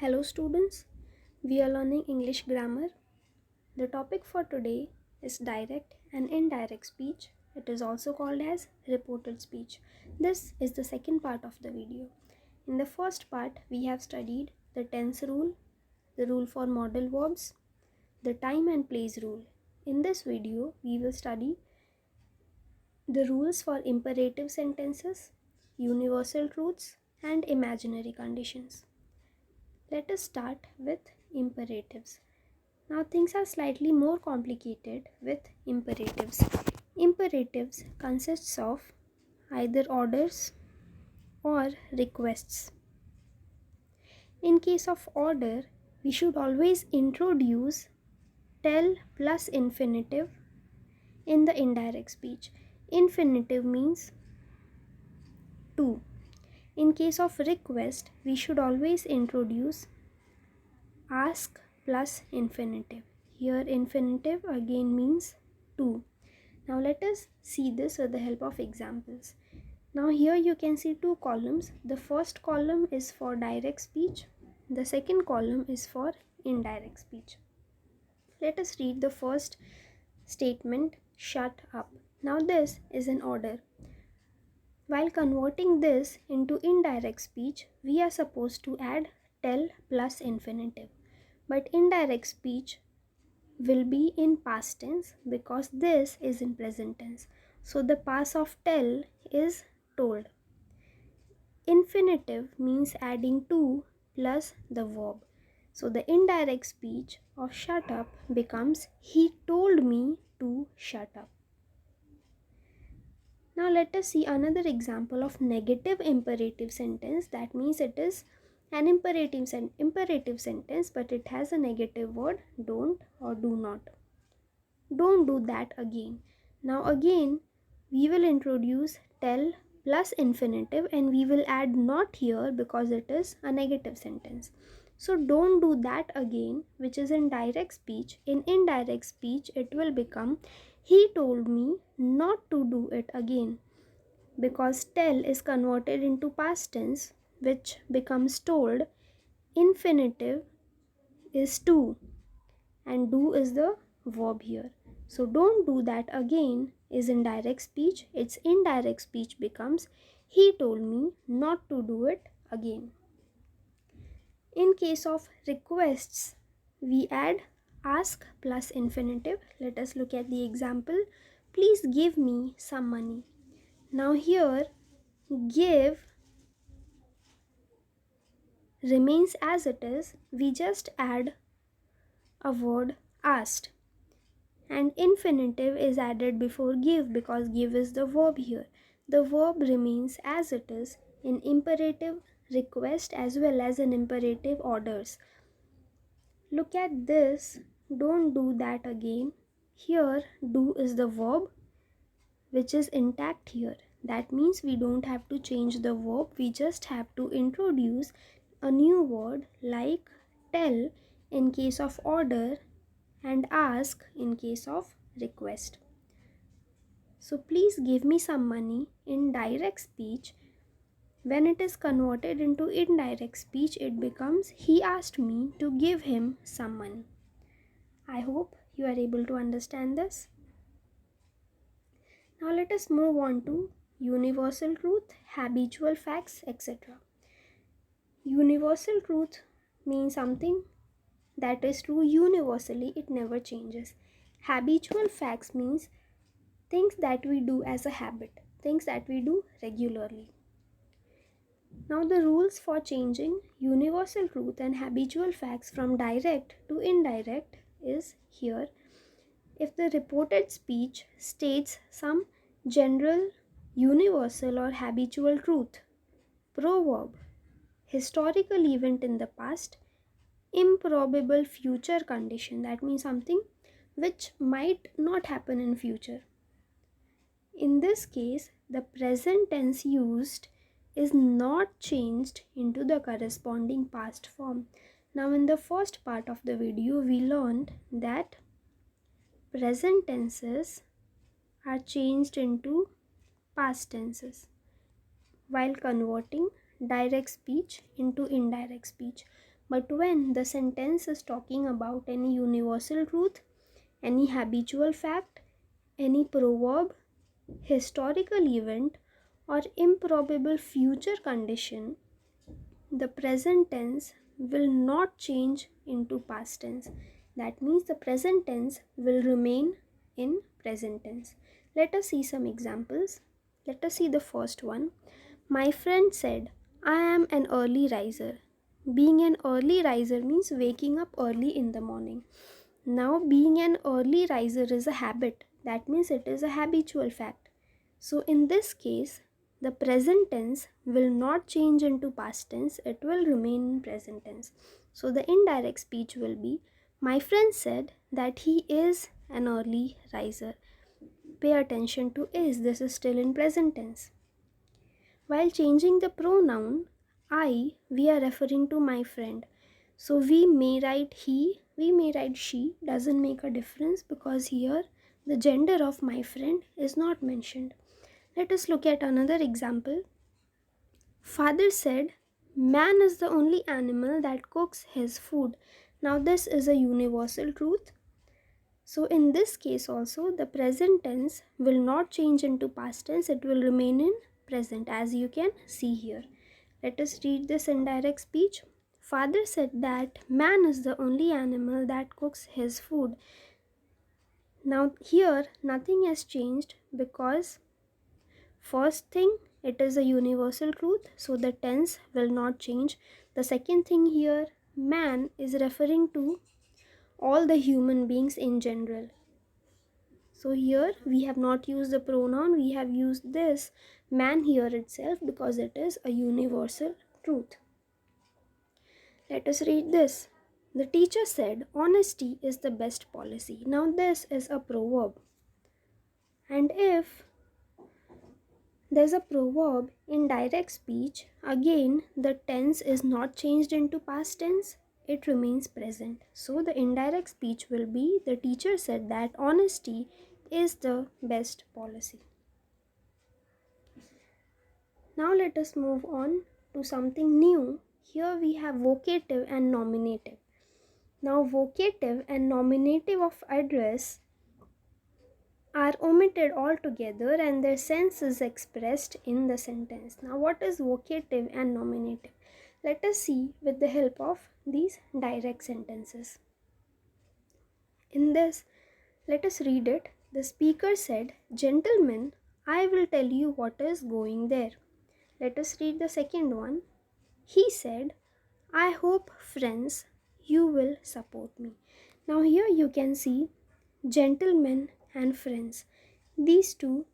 Hello students, we are learning English grammar. The topic for today is direct and indirect speech. It is also called as reported speech. This is the second part of the video. In the first part, we have studied the tense rule, the rule for modal verbs, the time and place rule. In this video, we will study the rules for imperative sentences, universal truths, and imaginary conditions. Let us start with imperatives. Now things are slightly more complicated with imperatives. Imperatives consists of either orders or requests. In case of order, we should always introduce tell plus infinitive in the indirect speech. Infinitive means to. In case of request, we should always introduce ask plus infinitive. Here infinitive again means to. Now let us see this with the help of examples. Now here you can see two columns. The first column is for direct speech. The second column is for indirect speech. Let us read the first statement, shut up. Now this is an order. While converting this into indirect speech, we are supposed to add tell plus infinitive. But indirect speech will be in past tense because this is in present tense. So the past of tell is told. Infinitive means adding to plus the verb. So the indirect speech of shut up becomes he told me to shut up. Now let us see another example of negative imperative sentence. That means it is an imperative sentence, but it has a negative word, don't or do not. Don't do that again. Now again we will introduce tell plus infinitive and we will add not here because it is a negative sentence. So don't do that again, which is in direct speech. In indirect speech it will become he told me not to do it again, because tell is converted into past tense, which becomes told. Infinitive is to and do is the verb here. So don't do that again is indirect speech. Its indirect speech becomes he told me not to do it again. In case of requests, we add ask plus infinitive. Let us look at the example. Please give me some money. Now here give remains as it is. We just add a word asked, and infinitive is added before give because give is the verb here. The verb remains as it is in imperative request as well as in imperative orders. Look at this. Don't do that again. Here do is the verb which is intact here. That means we don't have to change the verb. We just have to introduce a new word like tell in case of order and ask in case of request. So please give me some money in direct speech. When it is converted into indirect speech, it becomes he asked me to give him some money. I hope you are able to understand this. Now let us move on to universal truth, habitual facts, etc. Universal truth means something that is true universally, it never changes. Habitual facts means things that we do as a habit, things that we do regularly. Now the rules for changing universal truth and habitual facts from direct to indirect is here. If the reported speech states some general, universal or habitual truth, proverb, historical event in the past, improbable future condition, that means something which might not happen in future. In this case, the present tense used is not changed into the corresponding past form. Now in the first part of the video, we learned that present tenses are changed into past tenses while converting direct speech into indirect speech. But when the sentence is talking about any universal truth, any habitual fact, any proverb, historical event, or improbable future condition, the present tense will not change into past tense. That means the present tense will remain in present tense. Let us see some examples. Let us see the first one. My friend said, I am an early riser. Being an early riser means waking up early in the morning. Now, being an early riser is a habit. That means it is a habitual fact. So, in this case, the present tense will not change into past tense, it will remain in present tense. So, the indirect speech will be, my friend said that he is an early riser. Pay attention to is, this is still in present tense. While changing the pronoun I, we are referring to my friend. So we may write he, we may write she, doesn't make a difference because here the gender of my friend is not mentioned. Let us look at another example. Father said, man is the only animal that cooks his food. Now this is a universal truth. So in this case also the present tense will not change into past tense, it will remain in present as you can see here. Let us read this indirect speech. Father said that man is the only animal that cooks his food. Now here nothing has changed because first thing, it is a universal truth, so the tense will not change. The second thing here, man is referring to all the human beings in general. So here we have not used the pronoun, we have used this man here itself because it is a universal truth. Let us read this. The teacher said, honesty is the best policy. Now this is a proverb. And if there's a proverb in direct speech, again the tense is not changed into past tense, it remains present. So the indirect speech will be, the teacher said that honesty is the best policy. Now let us move on to something new. Here we have vocative and nominative. Now vocative and nominative of address are omitted altogether and their sense is expressed in the sentence. Now what is vocative and nominative? Let us see with the help of these direct sentences. In this, let us read it. The speaker said, gentlemen, I will tell you what is going there. Let us read the second one. He said, I hope, friends, you will support me. Now here you can see gentlemen and friends. These two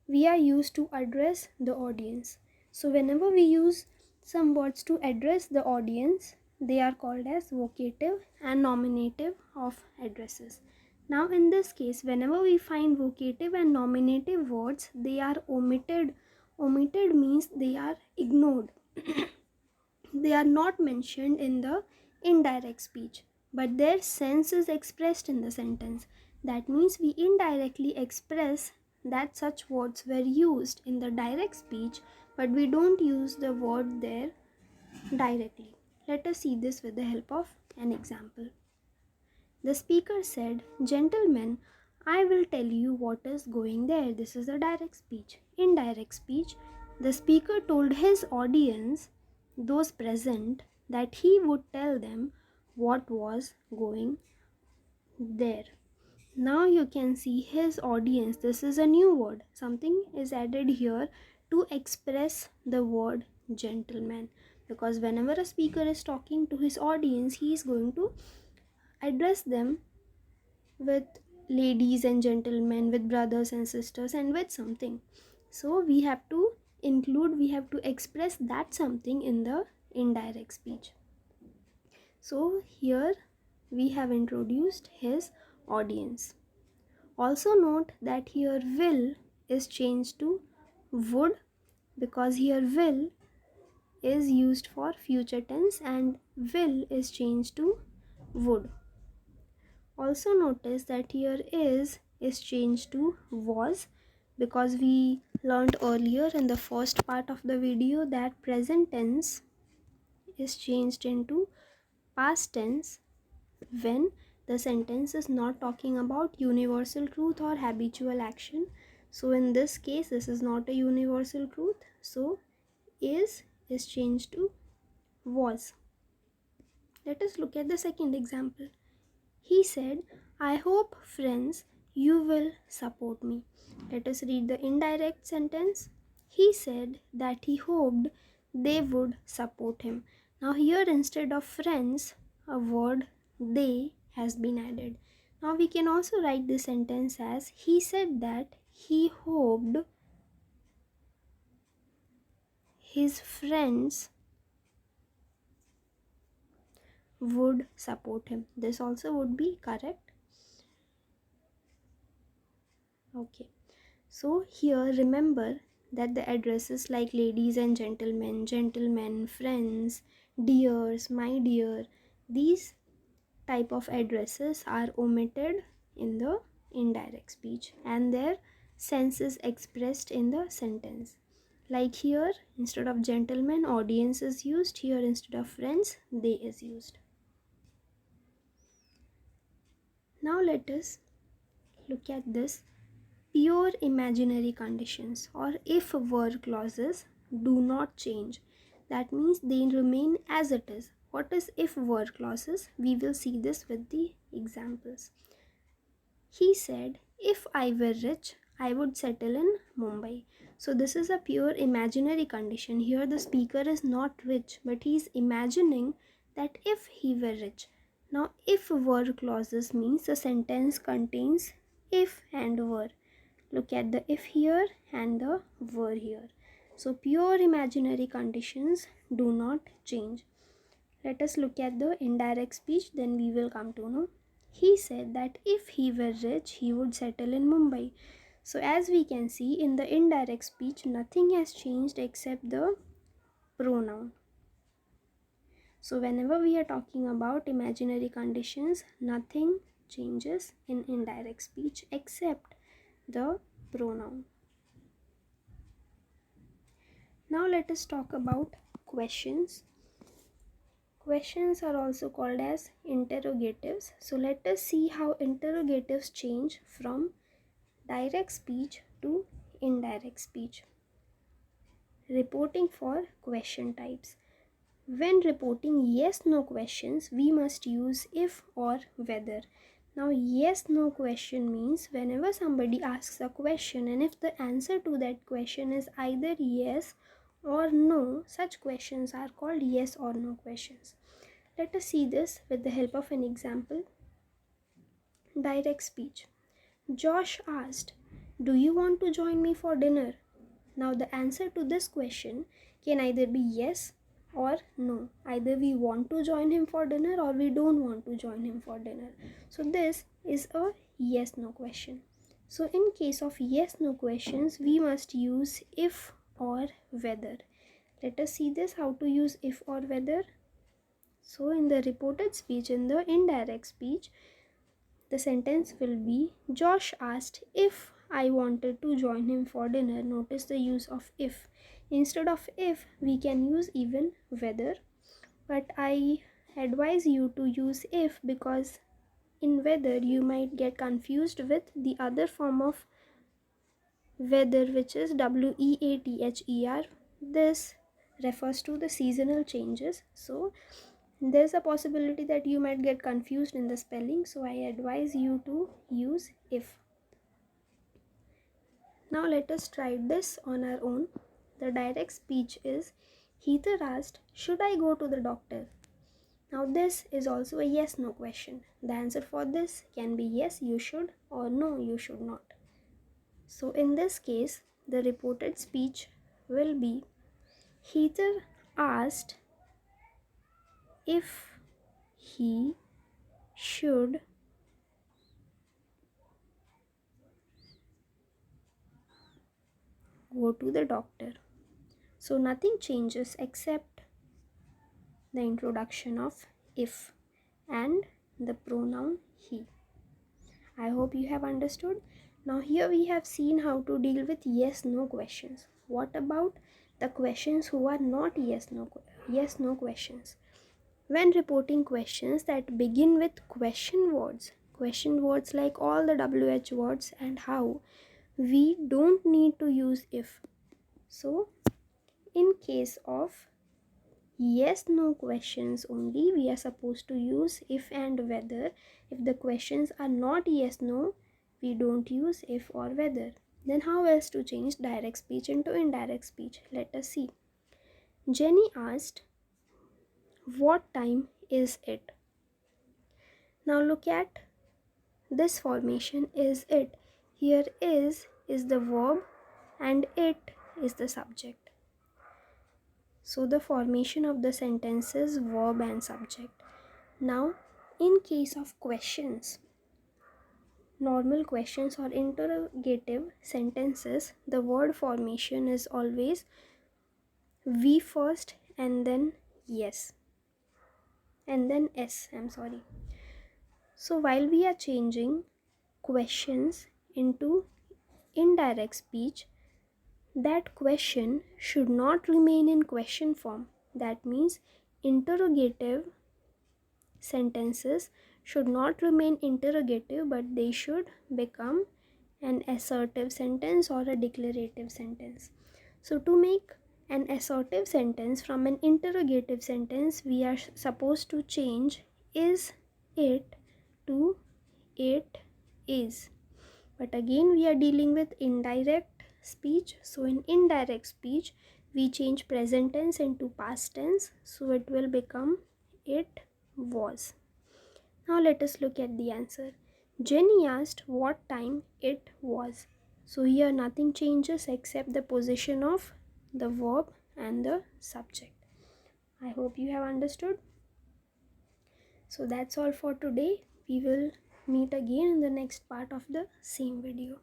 we are used to address the audience. So whenever we use some words to address the audience, they are called as vocative and nominative of addresses. Now in this case, whenever we find vocative and nominative words, they are omitted. Omitted means they are ignored. They are not mentioned in the indirect speech, but their sense is expressed in the sentence. That means we indirectly express that such words were used in the direct speech, but we don't use the word there directly. Let us see this with the help of an example. The speaker said, gentlemen, I will tell you what is going there. This is a direct speech. In direct speech, the speaker told his audience, those present, that he would tell them what was going there. Now you can see his audience. This is a new word. Something is added here to express the word gentleman. Because whenever a speaker is talking to his audience, he is going to address them with ladies and gentlemen, with brothers and sisters, and with something. So we have to include, we have to express that something in the indirect speech. So here we have introduced his audience. Also note that here will is changed to would because here will is used for future tense and will is changed to would. Also notice that here is changed to was because we learned earlier in the first part of the video that present tense is changed into past tense when the sentence is not talking about universal truth or habitual action. So in this case, this is not a universal truth. So is changed to was. Let us look at the second example. He said, I hope, friends, you will support me. Let us read the indirect sentence. He said that he hoped they would support him. Now, here instead of friends, a word they has been added. Now, we can also write this sentence as he said that he hoped his friends would support him. This also would be correct. Okay. So here remember that the addresses like ladies and gentlemen, friends, dears, my dear, these type of addresses are omitted in the indirect speech and their sense is expressed in the sentence. Like here, instead of gentlemen, audience is used. Here, instead of friends, they is used. Now let us look at this pure imaginary conditions or if were clauses do not change. That means they remain as it is. What is if were clauses? We will see this with the examples. He said, if I were rich, I would settle in Mumbai. So this is a pure imaginary condition. Here the speaker is not rich, but he is imagining that if he were rich. Now if were clauses means the sentence contains if and were. Look at the if here and the were here. So pure imaginary conditions do not change. Let us look at the indirect speech, then we will come to know. He said that if he were rich, he would settle in Mumbai. So as we can see in the indirect speech, nothing has changed except the pronoun. So whenever we are talking about imaginary conditions, nothing changes in indirect speech except the pronoun. Now let us talk about questions. Questions are also called as interrogatives. So let us see how interrogatives change from direct speech to indirect speech. Reporting for question types. When reporting yes-no questions, we must use if or whether. Now yes-no question means whenever somebody asks a question and if the answer to that question is either yes or no, such questions are called yes or no questions. Let us see this with the help of an example. Direct speech. Josh asked, do you want to join me for dinner? Now the answer to this question can either be yes or no. Either we want to join him for dinner or we don't want to join him for dinner. So this is a yes-no question. So in case of yes-no questions, we must use if or whether. Let us see this, how to use if or whether. So in the reported speech, in the indirect speech, the sentence will be Josh asked if I wanted to join him for dinner. Notice the use of if. Instead of if, we can use even whether. But I advise you to use if because in whether you might get confused with the other form of weather, which is WEATHER. This refers to the seasonal changes. So there's a possibility that you might get confused in the spelling, so I advise you to use if. Now let us try this on our own. The direct speech is Heather asked, should I go to the doctor? Now this is also a yes no question. The answer for this can be yes you should or no you should not. So in this case the reported speech will be Heather asked if he should go to the doctor. So nothing changes except the introduction of if and the pronoun he. I hope you have understood. Now here we have seen how to deal with yes no questions. What about the questions who are not yes no questions? When reporting questions that begin with question words like all the WH words and how, we don't need to use if. So, in case of yes no questions only, we are supposed to use if and whether. If the questions are not yes no, we don't use if or whether. Then how else to change direct speech into indirect speech? Let us see. Jenny asked, what time is it? Now look at this formation, is it. Here is the verb and it is the subject. So the formation of the sentences verb and subject. Now in case of questions, normal questions or interrogative sentences, the word formation is always we first and then yes and then s. So while we are changing questions into indirect speech, that question should not remain in question form. That means interrogative sentences should not remain interrogative, but they should become an assertive sentence or a declarative sentence. So to make an assertive sentence from an interrogative sentence, we are supposed to change is it to it is. But again, we are dealing with indirect speech. So in indirect speech, we change present tense into past tense. So it will become it was. Now let us look at the answer. Jenny asked what time it was. So here nothing changes except the position of the verb and the subject. I hope you have understood. So that's all for today. We will meet again in the next part of the same video.